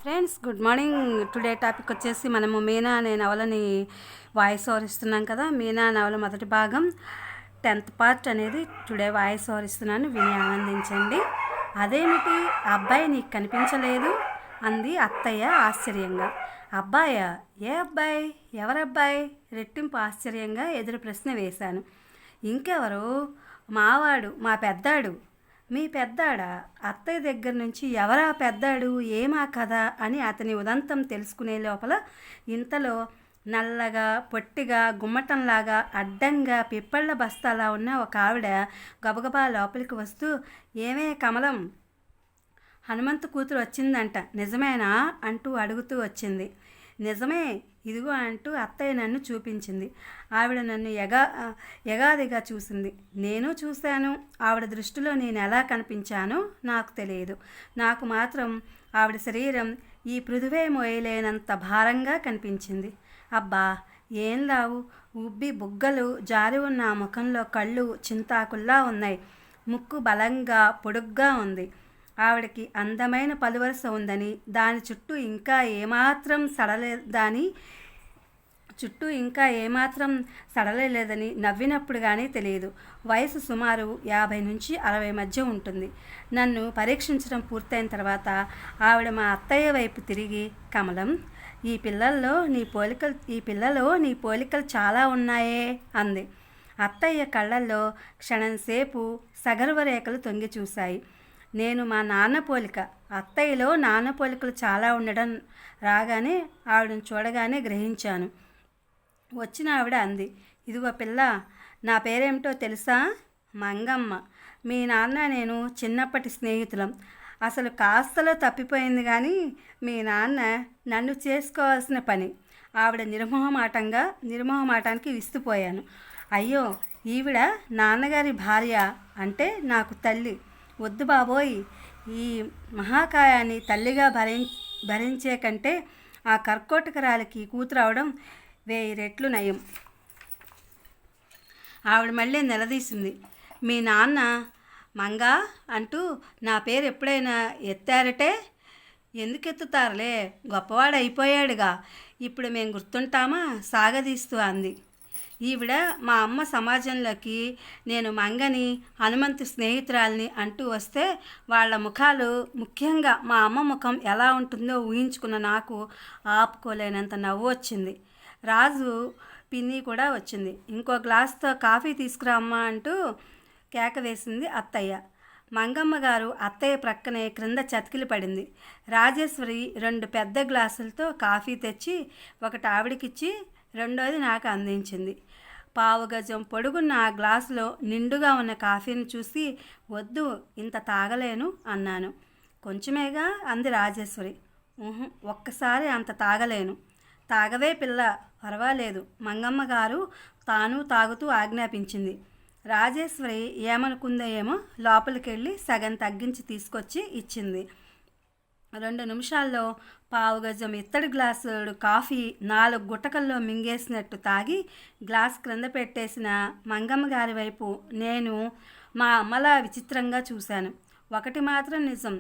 Friends good morning. Today topic వచ్చేసి మనము మీనా అనే నవలని వాయిస్ ఓవర్ ఇస్తున్నాం కదా. మీనా నవల మొదటి భాగం 10th పార్ట్ అనేది టుడే వాయిస్ ఓవర్ ఇస్తున్నాను, విని ఆనందించండి. అదేమిటి అబ్బాయి నీకు కనిపించలేదు అంది అత్తయ్య ఆశ్చర్యంగా. అబ్బాయా? ఏ అబ్బాయి? ఎవరబ్బాయి? రెట్టింపు ఆశ్చర్యంగా ఎదురు ప్రశ్న వేశాను. ఇంకెవరు? మావాడు, మా పెద్దాడు. మీ పెద్దాడా? అత్తయ్య దగ్గర నుంచి ఎవరా పెద్దాడు, ఏమా కథ అని అతని ఉదంతం తెలుసుకునే లోపల ఇంతలో నల్లగా పొట్టిగా గుమ్మటంలాగా అడ్డంగా పిప్పళ్ళ బస్తాలా ఉన్న ఒక ఆవిడ గబగబా లోపలికి వస్తూ, ఏమే కమలం, హనుమంతు కూతురు వచ్చిందంట, నిజమేనా అంటూ అడుగుతూ వచ్చింది. నిజమే, ఇదిగో అంటూ అత్తయ్య నన్ను చూపించింది. ఆవిడ నన్ను ఎగాదిగా చూసింది. నేను చూశాను. ఆవిడ దృష్టిలో నేను ఎలా కనిపించానో నాకు తెలియదు. నాకు మాత్రం ఆవిడ శరీరం ఈ పృథువే మోయలేనంత భారంగా కనిపించింది. అబ్బా, ఏం లావు, ఉబ్బి బుగ్గలు జారి ఉన్న ఆ ముఖంలో కళ్ళు చింతాకుల్లా ఉన్నాయి. ముక్కు బలంగా పొడుగ్గా ఉంది. ఆవిడకి అందమైన పలువరస ఉందని, దాని చుట్టూ ఇంకా ఏమాత్రం సడలేదని నవ్వినప్పుడు కానీ తెలియదు. వయసు సుమారు 50 నుంచి 60 మధ్య ఉంటుంది. నన్ను పరీక్షించడం పూర్తయిన తర్వాత ఆవిడ మా అత్తయ్య వైపు తిరిగి, కమలం, ఈ పిల్లలో నీ పోలికలు చాలా ఉన్నాయే అంది. అత్తయ్య కళ్ళల్లో క్షణంసేపు సగర్వ రేఖలు తొంగి చూశాయి. నేను మా నాన్న పోలిక, అత్తయ్యలో నాన్న పోలికలు చాలా ఉండడం రాగానే ఆవిడని చూడగానే గ్రహించాను. వచ్చిన ఆవిడ అంది, ఇదిగో పిల్ల, నా పేరేమిటో తెలుసా? మంగమ్మ. మీ నాన్న నేను చిన్నప్పటి స్నేహితులం. అసలు కాస్తలో తప్పిపోయింది కానీ మీ నాన్న నన్ను చేసుకోవాల్సిన పని. ఆవిడ నిర్మోహమాటానికి విస్తుపోయాను. అయ్యో, ఈవిడ నాన్నగారి భార్య అంటే నాకు తల్లి. వద్దు బాబోయ్, ఈ మహాకాయాన్ని తల్లిగా భరించే కంటే ఆ కర్కోటకరాలకి కూతురు అవడం 1000 రెట్లు నయం. ఆవిడ మళ్ళీ నిలదీసింది. మీ నాన్న మంగా అంటూ నా పేరు ఎప్పుడైనా ఎత్తారటే? ఎందుకు ఎత్తుతారులే, గొప్పవాడు అయిపోయాడుగా, ఇప్పుడు మేము గుర్తుంటామా సాగదీస్తూ అంది. ఈవిడ మా అమ్మ సమాజంలోకి నేను మంగని, హనుమంతు స్నేహితురాల్ని అంటూ వస్తే వాళ్ళ ముఖాలు, ముఖ్యంగా మా అమ్మ ముఖం ఎలా ఉంటుందో ఊహించుకున్న నాకు ఆపుకోలేనంత నవ్వు వచ్చింది. రాజు పిన్ని కూడా వచ్చింది. ఇంకో గ్లాస్తో కాఫీ తీసుకురా అమ్మా అంటూ కేక వేసింది అత్తయ్య. మంగమ్మ గారు అత్తయ్య ప్రక్కనే క్రింద చతికిలి పడింది. రాజేశ్వరి 2 పెద్ద గ్లాసులతో కాఫీ తెచ్చి ఒకటి ఆవిడకిచ్చి రెండోది నాకు అందించింది. 1/4 గజం పొడుగున్న ఆ గ్లాసులో నిండుగా ఉన్న కాఫీని చూసి, వద్దు, ఇంత తాగలేను అన్నాను. కొంచెమేగా అంది రాజేశ్వరి. ఒక్కసారి అంత తాగలేను. తాగవే పిల్ల, పర్వాలేదు, మంగమ్మ గారు తాను తాగుతూ ఆజ్ఞాపించింది. రాజేశ్వరి ఏమనుకుందో ఏమో లోపలికెళ్ళి సగం తగ్గించి తీసుకొచ్చి ఇచ్చింది. 2 నిమిషాల్లో 1/4 గజం ఇత్తడి గ్లాసుడు కాఫీ 4 గుటకల్లో మింగేసినట్టు తాగి గ్లాస్ క్రింద పెట్టేసిన మంగమ్మ గారి వైపు నేను మా అమ్మలా విచిత్రంగా చూశాను. ఒకటి మాత్రం నిజం,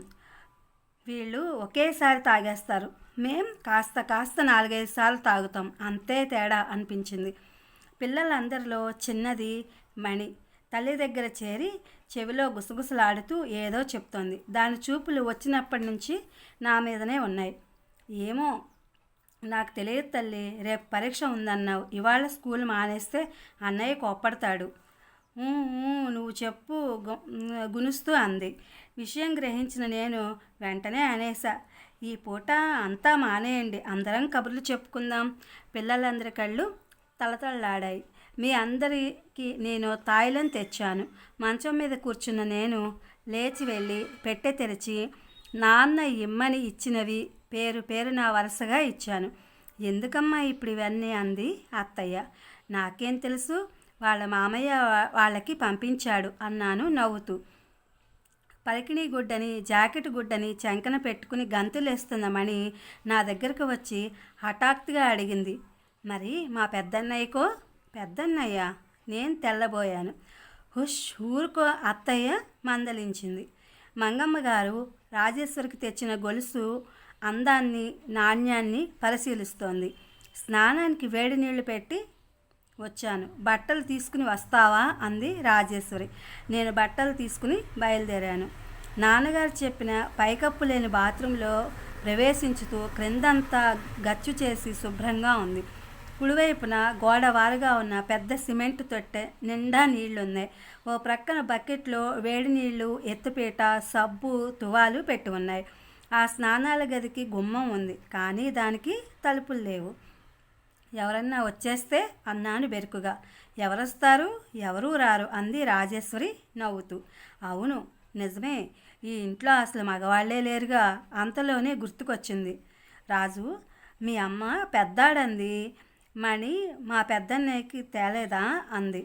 వీళ్ళు ఒకేసారి తాగేస్తారు. మేం కాస్త 4-5 సార్లు తాగుతాం, అంతే తేడా అనిపించింది. పిల్లలందరిలో చిన్నది మణి తల్లి దగ్గర చేరి చెవిలో గుసగుసలాడుతూ ఏదో చెప్తోంది. దాని చూపులు వచ్చినప్పటి నుంచి నా మీదనే ఉన్నాయి. ఏమో నాకు తెలియదు తల్లి, రేపు పరీక్ష ఉందన్నావు, ఇవాళ స్కూల్ మానేస్తే అన్నయ్య కోప్పడతాడు. నువ్వు చెప్పు గునుస్తూ అంది. విషయం గ్రహించిన నేను వెంటనే అనేసా, ఈ పూట అంతా మానేయండి, అందరం కబుర్లు చెప్పుకుందాం. పిల్లలందరి కళ్ళు తలతళ్ళాడాయి. మీ అందరికీ నేను తాయిలం తెచ్చాను. మంచం మీద కూర్చున్న నేను లేచి వెళ్ళి పెట్టె తెరిచి నాన్న ఇమ్మని ఇచ్చినవి పేరు నా వరుసగా ఇచ్చాను. ఎందుకమ్మా ఇప్పుడు ఇవన్నీ అంది అత్తయ్య. నాకేం తెలుసు, వాళ్ళ మామయ్య వాళ్ళకి పంపించాడు అన్నాను నవ్వుతూ. పలికిణీ గుడ్డని, జాకెట్ గుడ్డని చెంకన పెట్టుకుని గంతులేస్తున్నమని నా దగ్గరకు వచ్చి హఠాత్తుగా అడిగింది. మరి మా పెద్దన్నయ్యకో? పెద్దన్నయ్య? నేను తెల్లబోయాను. ఊరుకో అత్తయ్య మందలించింది. మంగమ్మ గారు రాజేశ్వరికి తెచ్చిన గొలుసు అందాన్ని నాణ్యాన్ని పరిశీలిస్తోంది. స్నానానికి వేడి నీళ్లు పెట్టి వచ్చాను, బట్టలు తీసుకుని వస్తావా అంది రాజేశ్వరి. నేను బట్టలు తీసుకుని బయలుదేరాను. నాన్నగారు చెప్పిన పైకప్పు లేని బాత్రూంలో ప్రవేశించుతూ క్రిందంతా గచ్చు చేసి శుభ్రంగా ఉంది. కుడివైపున గోడవారుగా ఉన్న పెద్ద సిమెంట్ తొట్టె నిండా నీళ్లున్నాయి. ఓ ప్రక్కన బకెట్లో వేడి నీళ్లు, ఎత్తుపీట, సబ్బు, తువాలు పెట్టి ఉన్నాయి. ఆ స్నానాల గదికి గుమ్మం ఉంది, కానీ దానికి తలుపులు లేవు. ఎవరన్నా వచ్చేస్తే అన్నాను బెరుకుగా. ఎవరొస్తారు, ఎవరూ రారు అంది రాజేశ్వరి నవ్వుతూ. అవును, నిజమే, ఈ ఇంట్లో అసలు మగవాళ్లే లేరుగా. అంతలోనే గుర్తుకొచ్చింది. రాజు, మీ అమ్మ పెద్దాడంది, మణి మా పెద్దన్నయ్యకి తేలేదా అంది.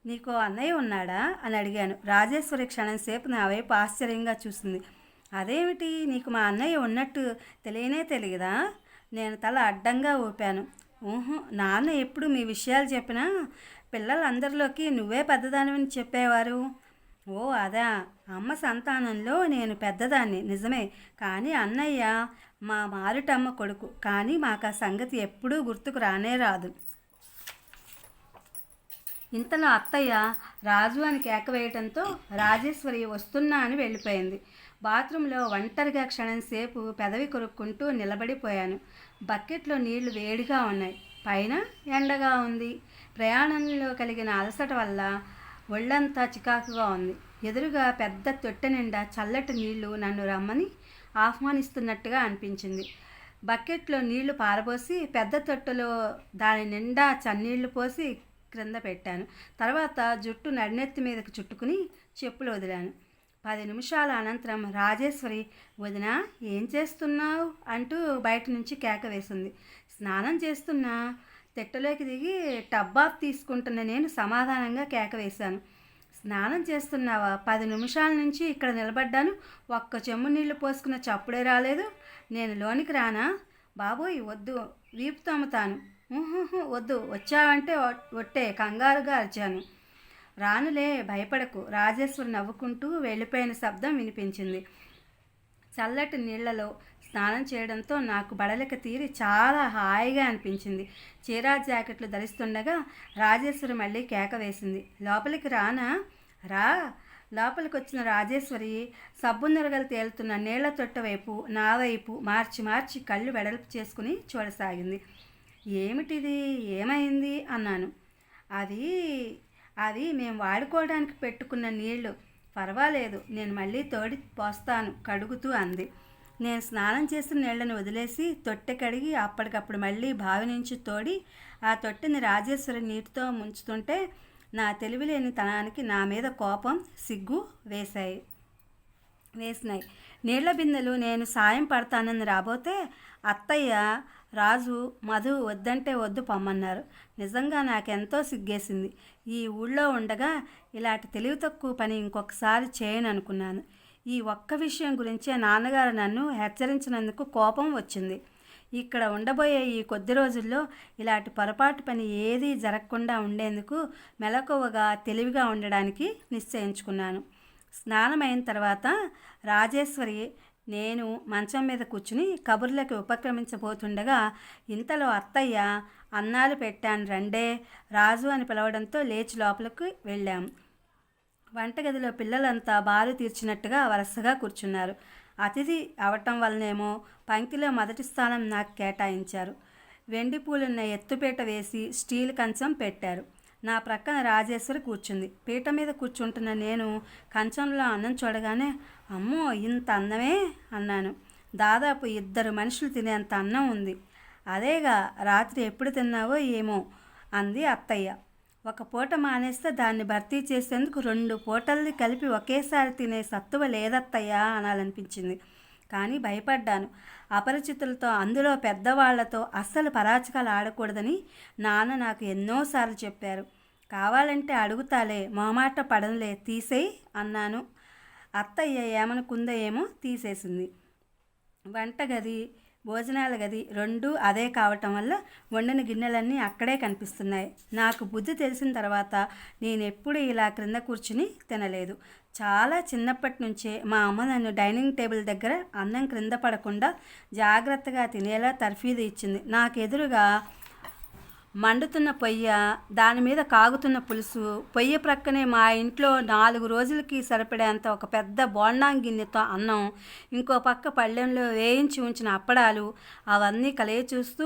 నీకో అన్నయ్య ఉన్నాడా అని అడిగాను. రాజేశ్వరి క్షణంసేపు నా వైపు ఆశ్చర్యంగా చూసింది. అదేమిటి, నీకు మా అన్నయ్య ఉన్నట్టు తెలియనే తెలియదా? నేను తల అడ్డంగా ఊపాను. నాన్న ఎప్పుడు మీ విషయాలు చెప్పినా పిల్లలందరిలోకి నువ్వే పెద్దదానివని చెప్పేవారు. ఓ అదా, అమ్మ సంతానంలో నేను పెద్దదాన్ని నిజమే, కానీ అన్నయ్య మా మారుటమ్మ కొడుకు. కానీ మాకు ఆ సంగతి ఎప్పుడూ గుర్తుకు రానే రాదు. ఇంతలో అత్తయ్య రాజు అని కేక వేయటంతో రాజేశ్వరి వస్తున్నా అని వెళ్ళిపోయింది. బాత్రూంలో ఒంటరిగా క్షణంసేపు పెదవి కొరుక్కుంటూ నిలబడిపోయాను. బకెట్లో నీళ్లు వేడిగా ఉన్నాయి, పైన ఎండగా ఉంది. ప్రయాణంలో కలిగిన అలసట వల్ల ఒళ్ళంతా చికాకుగా ఉంది. ఎదురుగా పెద్ద తొట్టె నిండా చల్లటి నీళ్లు నన్ను రమ్మని ఆహ్వానిస్తున్నట్టుగా అనిపించింది. బకెట్లో నీళ్లు పారబోసి పెద్ద తొట్టెలో దాని నిండా చన్నీళ్లు పోసి క్రింద పెట్టాను. తర్వాత జుట్టు నడినెత్తి మీదకి చుట్టుకుని చెప్పులు వదిలాను. 10 నిమిషాల అనంతరం రాజేశ్వరి, వదినా ఏం చేస్తున్నావు అంటూ బయట నుంచి కేక వేసింది. స్నానం చేస్తున్నా. తెట్టలోకి దిగి టబ్బాఫ్ తీసుకుంటున్న నేను సమాధానంగా కేక వేశాను. స్నానం చేస్తున్నావా? 10 నిమిషాల నుంచి ఇక్కడ నిలబడ్డాను, ఒక్క చెమ్ము నీళ్లు పోసుకున్న చప్పుడే రాలేదు. నేను లోనికి రానా? బాబోయ్ వద్దు, వీపు తమ్ముతాను. వద్దు, వచ్చావంటే ఒట్టే కంగారుగా అరిచాను. రానులే, భయపడకు. రాజేశ్వరి నవ్వుకుంటూ వెళ్ళిపోయిన శబ్దం వినిపించింది. చల్లటి నీళ్లలో స్నానం చేయడంతో నాకు బడలిక తీరి చాలా హాయిగా అనిపించింది. చీరా జాకెట్లు ధరిస్తుండగా రాజేశ్వరి మళ్ళీ కేక వేసింది. లోపలికి రానా? రా. లోపలికి వచ్చిన రాజేశ్వరి సబ్బు నురగలు తేలుతున్న నీళ్ల తొట్ట వైపు నా వైపు మార్చి కళ్ళు వెడల్పు చేసుకుని చూడసాగింది. ఏమిటిది, ఏమైంది అన్నాను. అది మేము వాడుకోవడానికి పెట్టుకున్న నీళ్లు. పర్వాలేదు, నేను మళ్ళీ తోడి పోస్తాను కడుగుతూ అంది. నేను స్నానం చేసిన నీళ్లను వదిలేసి తొట్టె కడిగి అప్పటికప్పుడు మళ్ళీ బావి నుంచి తోడి ఆ తొట్టెని రాజేశ్వరి నీటితో ముంచుతుంటే నా తెలివిలేని తనానికి నా మీద కోపం, సిగ్గు వేసినాయి. నీళ్ల బిందెలు నేను సాయం పడతానని రాబోతే అత్తయ్య, రాజు, మధు వద్దంటే వద్దు పొమ్మన్నారు. నిజంగా నాకెంతో సిగ్గేసింది. ఈ ఊళ్ళో ఉండగా ఇలాంటి తెలివి తక్కువ పని ఇంకొకసారి చేయను అనుకున్నాను. ఈ ఒక్క విషయం గురించే నాన్నగారు నన్ను హెచ్చరించినందుకు కోపం వచ్చింది. ఇక్కడ ఉండబోయే ఈ కొద్ది రోజుల్లో ఇలాంటి పొరపాటు పని ఏదీ జరగకుండా ఉండేందుకు మెలకువగా తెలివిగా ఉండడానికి నిశ్చయించుకున్నాను. స్నానమైన తర్వాత రాజేశ్వరి, నేను మంచం మీద కూర్చుని కబుర్లకి ఉపక్రమించబోతుండగా ఇంతలో అత్తయ్య, అన్నాలు పెట్టాను రండే రాజు అని పిలవడంతో లేచి లోపలికి వెళ్ళాం. వంటగదిలో పిల్లలంతా బాలు తీర్చినట్టుగా వరుసగా కూర్చున్నారు. అతిథి అవటం వల్లనేమో పంక్తిలో మొదటి స్థానం నాకు కేటాయించారు. వెండి పూలున్న ఎత్తుపీట వేసి స్టీల్ కంచం పెట్టారు. నా ప్రక్కన రాజేశ్వరి కూర్చుంది. పీట మీద కూర్చుంటున్న నేను కంచంలో అన్నం చూడగానే, అమ్మో ఇంత అన్నమే అన్నాను. దాదాపు 2 మనుషులు తినేంత అన్నం ఉంది. అదేగా రాత్రి ఎప్పుడు తిన్నావో ఏమో అంది అత్తయ్య. ఒక పూట మానేస్తే దాన్ని భర్తీ చేసేందుకు 2 పూటల్ని కలిపి ఒకేసారి తినే సత్తువ లేదత్తయ్యా అనాలనిపించింది. కానీ భయపడ్డాను. అపరిచితులతో, అందులో పెద్దవాళ్లతో అస్సలు పరాచకాలు ఆడకూడదని నాన్న నాకు ఎన్నోసార్లు చెప్పారు. కావాలంటే అడుగుతాలే, మొహమాట పడనులే, తీసేయి అన్నాను. అత్తయ్య ఏమనుకుందో ఏమో తీసేసింది. వంటగది భోజనాల గది రెండూ అదే కావటం వల్ల వండిన గిన్నెలన్నీ అక్కడే కనిపిస్తున్నాయి. నాకు బుద్ధి తెలిసిన తర్వాత నేను ఎప్పుడు ఇలా క్రింద కూర్చుని తినలేదు. చాలా చిన్నప్పటి నుంచే మా అమ్మ నన్ను డైనింగ్ టేబుల్ దగ్గర అన్నం క్రింద పడకుండా జాగ్రత్తగా తినేలా తర్ఫీదు ఇచ్చింది. నాకెదురుగా మండుతున్న పొయ్య, దాని మీద కాగుతున్న పులుసు, పొయ్యి ప్రక్కనే మా ఇంట్లో 4 రోజులకి సరిపడేంత ఒక పెద్ద బోండాం గిన్నెతో అన్నం, ఇంకో పక్క పళ్ళెంలో వేయించి ఉంచిన అప్పడాలు, అవన్నీ కలిగి చూస్తూ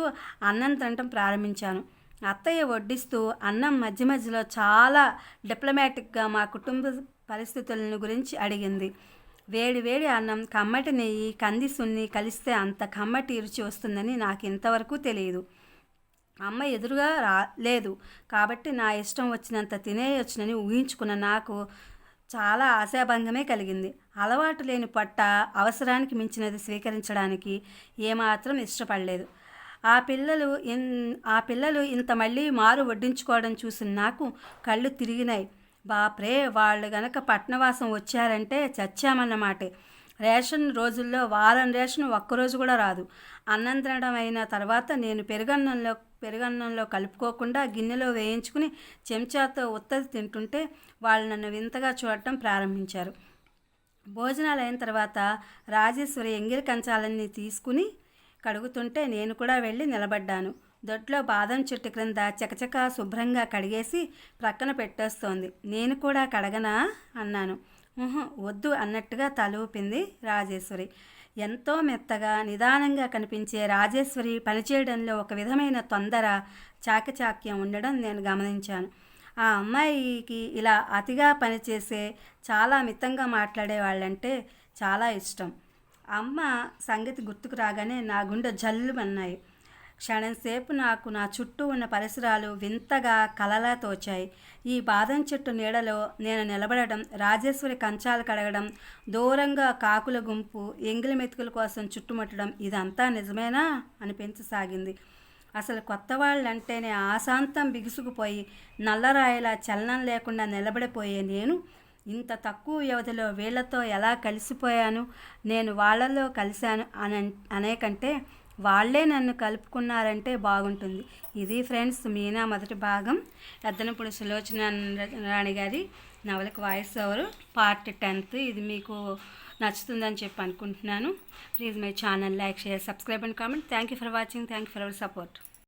అన్నం తినటం ప్రారంభించాను. అత్తయ్య వడ్డిస్తూ అన్నం మధ్య మధ్యలో చాలా డిప్లొమాటిక్గా మా కుటుంబ పరిస్థితులను గురించి అడిగింది. వేడి వేడి అన్నం, కమ్మటి నెయ్యి, కంది సున్ని కలిస్తే అంత కమ్మటి రుచి వస్తుందని నాకు ఇంతవరకు తెలియదు. అమ్మ ఎదురుగా లేదు కాబట్టి నా ఇష్టం వచ్చినంత తినేయొచ్చునని ఊహించుకున్న నాకు చాలా ఆశాభంగమే కలిగింది. అలవాటు లేని పొట్ట అవసరానికి మించినది స్వీకరించడానికి ఏమాత్రం ఇష్టపడలేదు. ఆ పిల్లలు ఇంత మళ్ళీ మారు వడ్డించుకోవడం చూసిన నాకు కళ్ళు తిరిగినాయి. బాప్రే, వాళ్ళు గనక పట్నవాసం వచ్చారంటే చచ్చామన్నమాటే. రేషన్ రోజుల్లో వారం రేషన్ ఒక్కరోజు కూడా రాదు. అన్నం తినడం అయిన తర్వాత నేను పెరుగన్నంలో కలుపుకోకుండా గిన్నెలో వేయించుకుని చెంచాతో ఉత్తది తింటుంటే వాళ్ళు నన్ను వింతగా చూడటం ప్రారంభించారు. భోజనాలు అయిన తర్వాత రాజేశ్వరి ఎంగిలి కంచాలన్నీ తీసుకుని కడుగుతుంటే నేను కూడా వెళ్ళి నిలబడ్డాను. దొడ్లో బాదం చెట్టు క్రింద చకచకా శుభ్రంగా కడిగేసి ప్రక్కన పెట్టేస్తోంది. నేను కూడా కడగనా అన్నాను. వద్దు అన్నట్టుగా తల ఊపింది రాజేశ్వరి. ఎంతో మెత్తగా నిదానంగా కనిపించే రాజేశ్వరి పనిచేయడంలో ఒక విధమైన తొందర, చాకచాక్యం ఉండడం నేను గమనించాను. ఆ అమ్మాయికి ఇలా అతిగా పనిచేసే, చాలా మితంగా మాట్లాడే వాళ్ళంటే చాలా ఇష్టం. అమ్మ సంగతి గుర్తుకు రాగానే నా గుండె జల్లుమన్నాయి. క్షణంసేపు నాకు నా చుట్టూ ఉన్న పరిసరాలు వింతగా కలలా తోచాయి. ఈ బాదం చెట్టు నీడలో నేను నిలబడడం, రాజేశ్వరి కంచాలు కడగడం, దూరంగా కాకుల గుంపు ఎంగిలి మెతుకుల కోసం చుట్టుముట్టడం, ఇదంతా నిజమేనా అనిపించసాగింది. అసలు కొత్త వాళ్ళంటేనే ఆశాంతం బిగుసుకుపోయి నల్లరాయిలా చలనం లేకుండా నిలబడిపోయే నేను ఇంత తక్కువ వ్యవధిలో వీళ్లతో ఎలా కలిసిపోయాను, నేను వాళ్ళలో కలిశాను అనే కంటే వాళ్ళే నన్ను కలుపుకున్నారంటే బాగుంటుంది. ఇది ఫ్రెండ్స్ మీనా మొదటి భాగం. ఎద్దనపూడి సులోచన రాణి గారి నవలకు వాయిస్ ఓవర్ పార్ట్ 10. ఇది మీకు నచ్చుతుందని చెప్పి అనుకుంటున్నాను. Please my channel like, share, subscribe and comment. Thank you for watching. Thank you for our support.